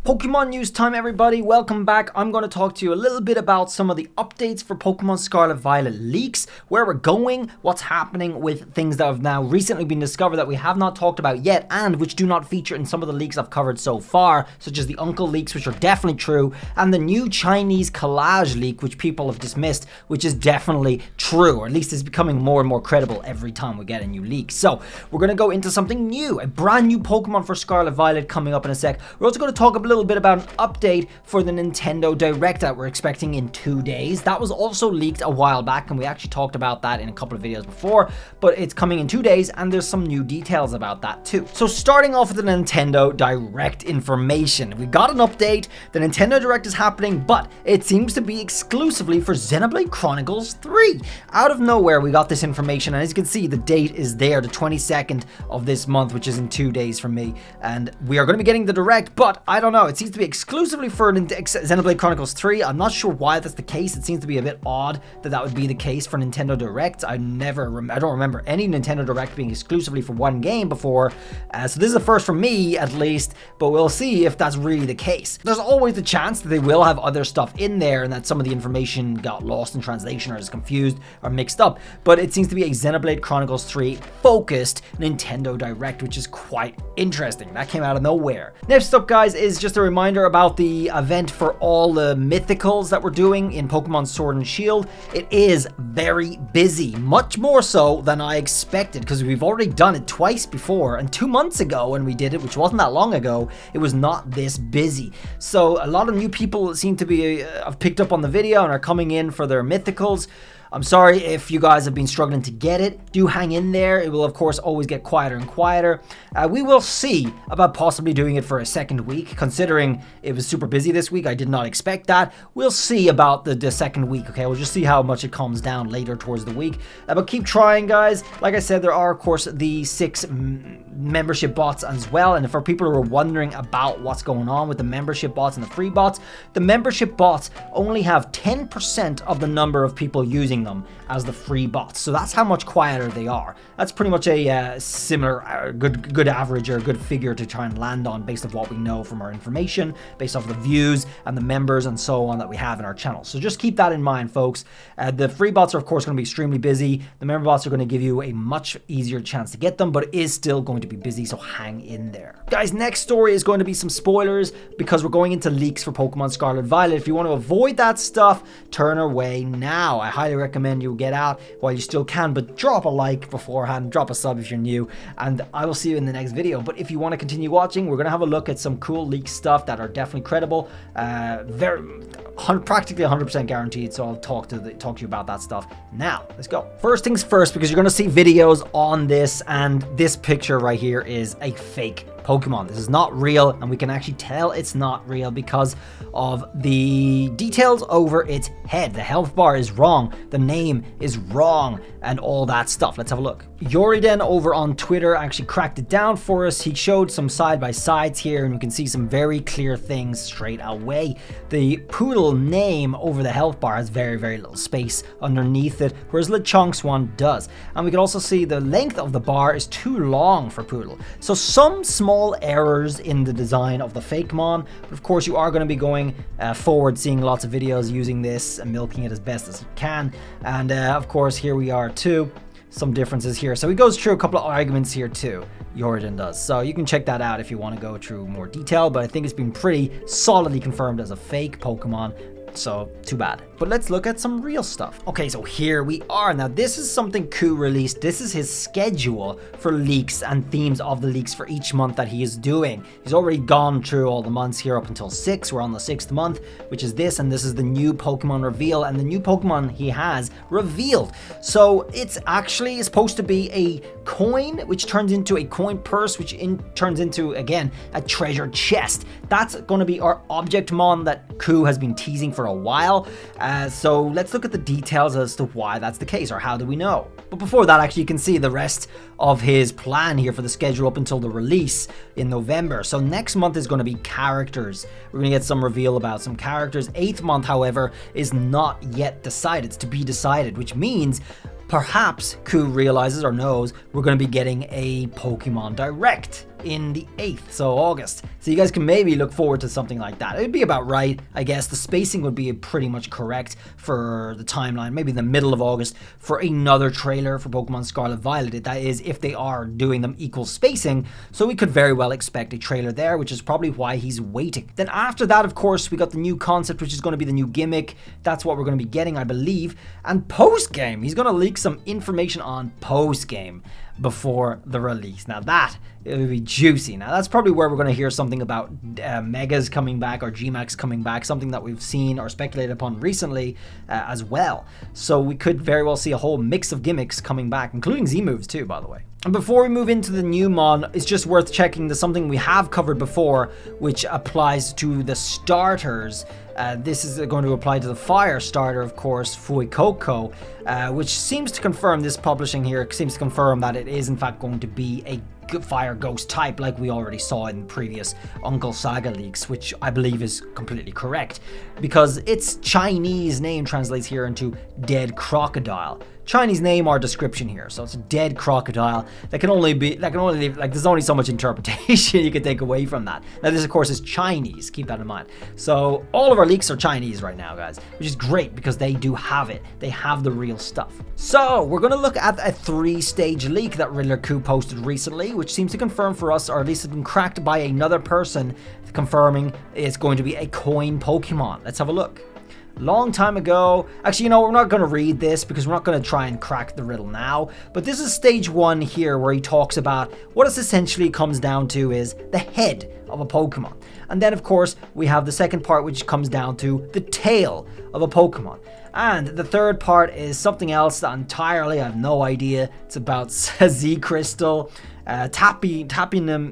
Pokemon news time, everybody. Welcome back. I'm going to talk to you a little bit about some of the updates for Pokemon Scarlet Violet leaks, where we're going, what's happening with things that have now recently been discovered that we have not talked about yet, and which do not feature in some of the leaks I've covered so far, such as the Uncle leaks, which are definitely true, and the new Chinese collage leak, which people have dismissed, which is definitely true, or at least is becoming more and more credible every time we get a new leak. So we're going to go into something new, a brand new Pokemon for Scarlet Violet coming up in a sec. We're also going to talk a little bit about an update for the Nintendo Direct that we're expecting in 2 days. That was also leaked a while back, and we actually talked about that in a couple of videos before, but it's coming in 2 days, and there's some new details about that too. So starting off with the Nintendo Direct information, we got an update. The Nintendo Direct is happening, but it seems to be exclusively for Xenoblade Chronicles 3. Out of nowhere, we got this information, and as you can see, the date is there, the 22nd of this month, which is in 2 days from me, and we are going to be getting the Direct, but I don't know, it seems to be exclusively for Xenoblade Chronicles 3. I'm not sure why that's the case. It seems to be a bit odd that that would be the case for Nintendo Direct. I don't remember any Nintendo Direct being exclusively for one game before, so this is the first for me at least, but we'll see if that's really the case. There's always the chance that they will have other stuff in there and that some of the information got lost in translation or is confused or mixed up, but it seems to be a Xenoblade Chronicles 3 focused Nintendo Direct, which is quite interesting. That came out of nowhere. Next up, guys, is just a reminder about the event for all the mythicals that we're doing in Pokemon Sword and Shield. It is very busy, much more so than I expected, because we've already done it twice before, and 2 months ago when we did it, which wasn't that long ago, it was not this busy. So a lot of new people seem to be have picked up on the video and are coming in for their mythicals. I'm sorry if you guys have been struggling to get it. Do hang in there. It will, of course, always get quieter and quieter. We will see about possibly doing it for a second week, considering it was super busy this week. I did not expect that. We'll see about the second week, okay? We'll just see how much it calms down later towards the week. But keep trying, guys. Like I said, there are, of course, the 6 membership bots as well. And for people who are wondering about what's going on with the membership bots and the free bots, the membership bots only have 10% of the number of people using them as the free bots, so that's how much quieter they are. That's pretty much a similar good average or a good figure to try and land on based on what we know from our information, based off the views and the members and so on that we have in our channel. So just keep that in mind, folks. The free bots are, of course, going to be extremely busy. The member bots are going to give you a much easier chance to get them, but it is still going to be busy, so hang in there. Guys, next story is going to be some spoilers because we're going into leaks for Pokemon Scarlet Violet. If you want to avoid that stuff, turn away now. I highly recommend you get out while you still can, but drop a like beforehand, drop a sub if you're new, and I will see you in the next video. But if you want to continue watching, we're going to have a look at some cool leak stuff that are definitely credible, practically 100% guaranteed, so I'll talk to you about that stuff now. Let's go. First things first, because you're going to see videos on this, and this picture right here is a fake Pokemon. This is not real, and we can actually tell it's not real because of the details over its head. The health bar is wrong, the name is wrong, and all that stuff. Let's have a look. Yoriden over on Twitter actually cracked it down for us. He showed some side-by-sides here, and you can see some very clear things straight away. The Poodle name over the health bar has very, very little space underneath it, whereas Lechonk's one does. And we can also see the length of the bar is too long for Poodle. So some small errors in the design of the Fakemon, but of course you are going to be going forward, seeing lots of videos using this and milking it as best as you can. And of course here we are too, some differences here. So he goes through a couple of arguments here too, Yoriden does. So you can check that out if you want to go through more detail, but I think it's been pretty solidly confirmed as a fake Pokemon. So too bad. But let's look at some real stuff. Okay, so here we are. Now this is something Ku released. This is his schedule for leaks and themes of the leaks for each month that he is doing. He's already gone through all the months here up until 6. We're on the 6th month, which is this, and this is the new Pokemon reveal, and the new Pokemon he has revealed. So it's actually supposed to be a coin, which turns into a coin purse, which turns into, again, a treasure chest. That's going to be our Objectmon that Ku has been teasing for a while. So let's look at the details as to why that's the case, or how do we know. But before that, actually, you can see the rest of his plan here for the schedule up until the release in November. So next month is going to be characters. We're going to get some reveal about some characters. 8th month, however, is not yet decided. It's to be decided, which means perhaps Ku realizes or knows we're going to be getting a Pokemon Direct in the 8th, so August. So you guys can maybe look forward to something like that. It'd be about right, I guess. The spacing would be pretty much correct for the timeline, maybe the middle of August for another trailer for Pokemon Scarlet Violet. That is, if they are doing them equal spacing, so we could very well expect a trailer there, which is probably why he's waiting. Then after that, of course, we got the new concept, which is going to be the new gimmick. That's what we're going to be getting, I believe. And post-game, he's going to leak some information on post-game before the release. Now that, it will be juicy. Now that's probably where we're going to hear something about Megas coming back or Gmax coming back, something that we've seen or speculated upon recently as well. So we could very well see a whole mix of gimmicks coming back, including Z-moves too, by the way. And before we move into the new mon, it's just worth checking something we have covered before, which applies to the starters. This is going to apply to the fire starter, of course, Fuecoco, which seems to confirm, this publishing here seems to confirm that it is in fact going to be a fire ghost type like we already saw in previous Uncle Saga leaks, which I believe is completely correct because its Chinese name translates here into dead crocodile. Chinese name or description here, so it's a dead crocodile. That can only there's only so much interpretation you can take away from that. Now this of course is Chinese, keep that in mind. So all of our leaks are Chinese right now, guys, which is great because they do have it. They have the real stuff. So we're going to look at a 3-stage leak that Riddler Coup posted recently, which seems to confirm for us, or at least it's been cracked by another person, confirming it's going to be a coin Pokemon. Let's have a look. Long time ago, actually, you know, we're not going to read this because we're not going to try and crack the riddle now, but this is stage 1 here where he talks about what it essentially comes down to is the head of a Pokemon. And then of course we have the second part, which comes down to the tail of a Pokemon. And the third part is something else that entirely I have no idea. It's about Z Crystal, Tapinium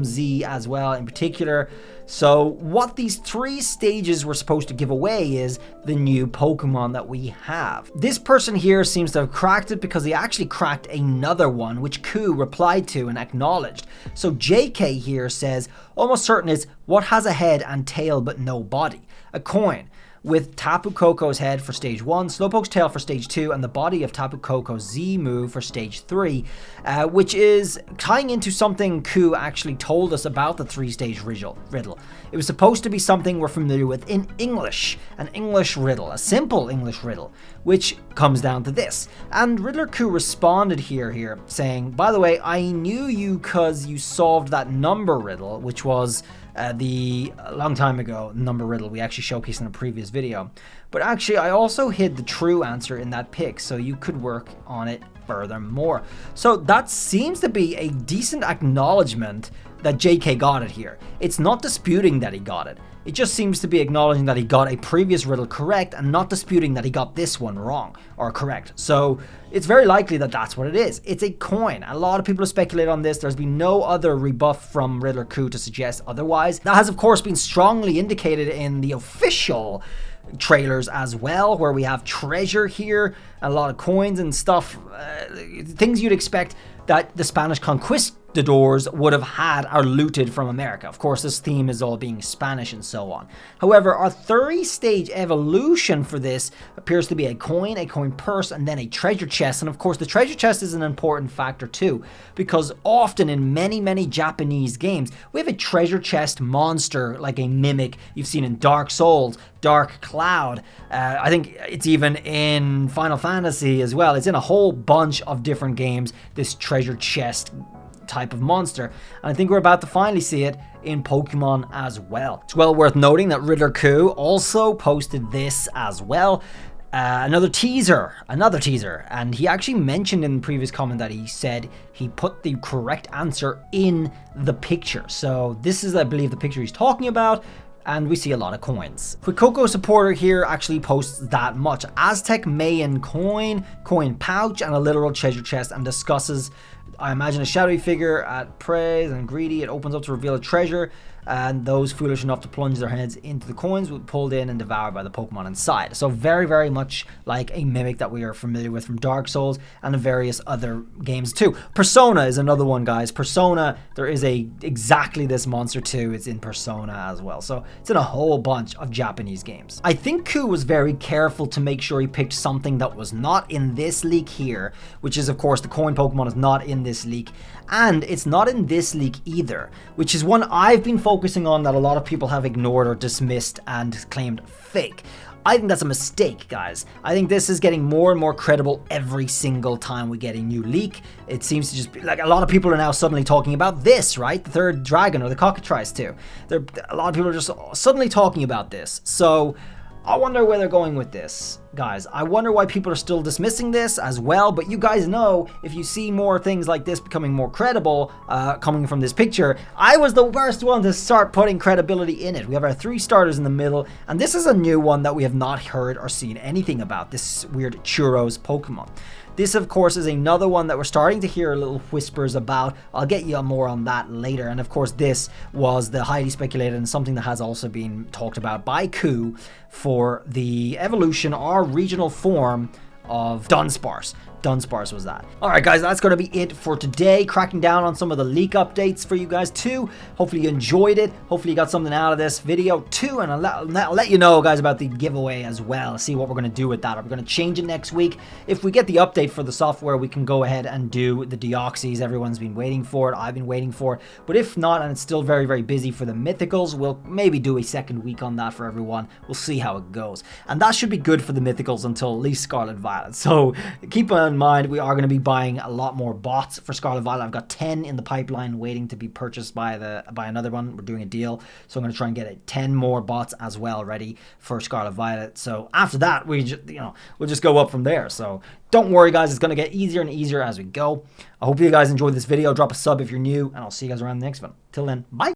Z as well in particular. So what these 3 stages were supposed to give away is the new Pokemon that we have. This person here seems to have cracked it because he actually cracked another one, which Ku replied to and acknowledged. So JK here says, almost certain it's what has a head and tail but no body? A coin. With Tapu Koko's head for stage 1, Slowpoke's tail for stage 2, and the body of Tapu Koko's Z move for stage 3, which is tying into something Ku actually told us about the 3-stage riddle. It was supposed to be something we're familiar with in English, an English riddle, a simple English riddle, which comes down to this. And Riddler Ku responded here saying, by the way, I knew you cause you solved that number riddle, which was the long time ago number riddle we actually showcased in a previous video. But actually I also hid the true answer in that pic, so you could work on it furthermore. So that seems to be a decent acknowledgement that JK got it here. It's not disputing that he got it. It just seems to be acknowledging that he got a previous riddle correct and not disputing that he got this one wrong or correct. So it's very likely that that's what it is. It's a coin. A lot of people have speculated on this. There's been no other rebuff from Riddler Coup to suggest otherwise. That has of course been strongly indicated in the official trailers as well, where we have treasure here, a lot of coins and stuff, things you'd expect that the Spanish conquistadors would have had are looted from America. Of course, this theme is all being Spanish and so on. However, our 3-stage evolution for this appears to be a coin purse, and then a treasure chest. And of course, the treasure chest is an important factor too, because often in many Japanese games, we have a treasure chest monster like a mimic you've seen in Dark Souls, Dark Cloud. I think it's even in Final Fantasy as well. It's in a whole bunch of different games, this treasure chest type of monster, and I think we're about to finally see it in Pokemon as well. It's well worth noting that Riddler Coup also posted this as well. Another teaser, and he actually mentioned in the previous comment that he said he put the correct answer in the picture. So this is, I believe, the picture he's talking about, and we see a lot of coins. Fuecoco supporter here actually posts that much. Aztec Mayan coin pouch, and a literal treasure chest, and discusses, I imagine, a shadowy figure at praise and greedy. It opens up to reveal a treasure. and those foolish enough to plunge their heads into the coins will be pulled in and devoured by the Pokemon inside. So very, very much like a mimic that we are familiar with from Dark Souls and various other games too. Persona is another one, guys. Persona, there is exactly this monster too. It's in Persona as well. So it's in a whole bunch of Japanese games. I think Ku was very careful to make sure he picked something that was not in this leak here, which is of course the coin Pokemon is not in this leak, and it's not in this leak either, which is one I've been focusing on that a lot of people have ignored or dismissed and claimed fake. I think that's a mistake, guys. I think this is getting more and more credible every single time we get a new leak. It seems to just be like a lot of people are now suddenly talking about this, right? The third dragon or the cockatrice too. A lot of people are just suddenly talking about this. So I wonder where they're going with this, guys. I wonder why people are still dismissing this as well, but you guys know if you see more things like this becoming more credible coming from this picture, I was the first one to start putting credibility in it. We have our 3 starters in the middle, and this is a new one that we have not heard or seen anything about, this weird Churros Pokemon. This, of course, is another one that we're starting to hear little whispers about. I'll get you more on that later. And, of course, this was the highly speculated and something that has also been talked about by Ku for the evolution or regional form of Dunsparce. Dunsparce was that. Alright guys, that's going to be it for today. Cracking down on some of the leak updates for you guys too. Hopefully you enjoyed it. Hopefully you got something out of this video too. And I'll let you know, guys, about the giveaway as well. See what we're going to do with that. Are we going to change it next week? If we get the update for the software, we can go ahead and do the Deoxys. Everyone's been waiting for it. I've been waiting for it. But if not, and it's still very, very busy for the Mythicals, we'll maybe do a second week on that for everyone. We'll see how it goes. And that should be good for the Mythicals until at least Scarlet Violet. So keep in mind, we are going to be buying a lot more bots for Scarlet Violet. I've got 10 in the pipeline waiting to be purchased by another one. We're doing a deal, so I'm going to try and get 10 more bots as well ready for Scarlet Violet. So after that, we'll just go up from there. So don't worry, guys, it's going to get easier and easier as we go. I hope you guys enjoyed this video. Drop a sub if you're new, and I'll see you guys around the next one. Till then, bye.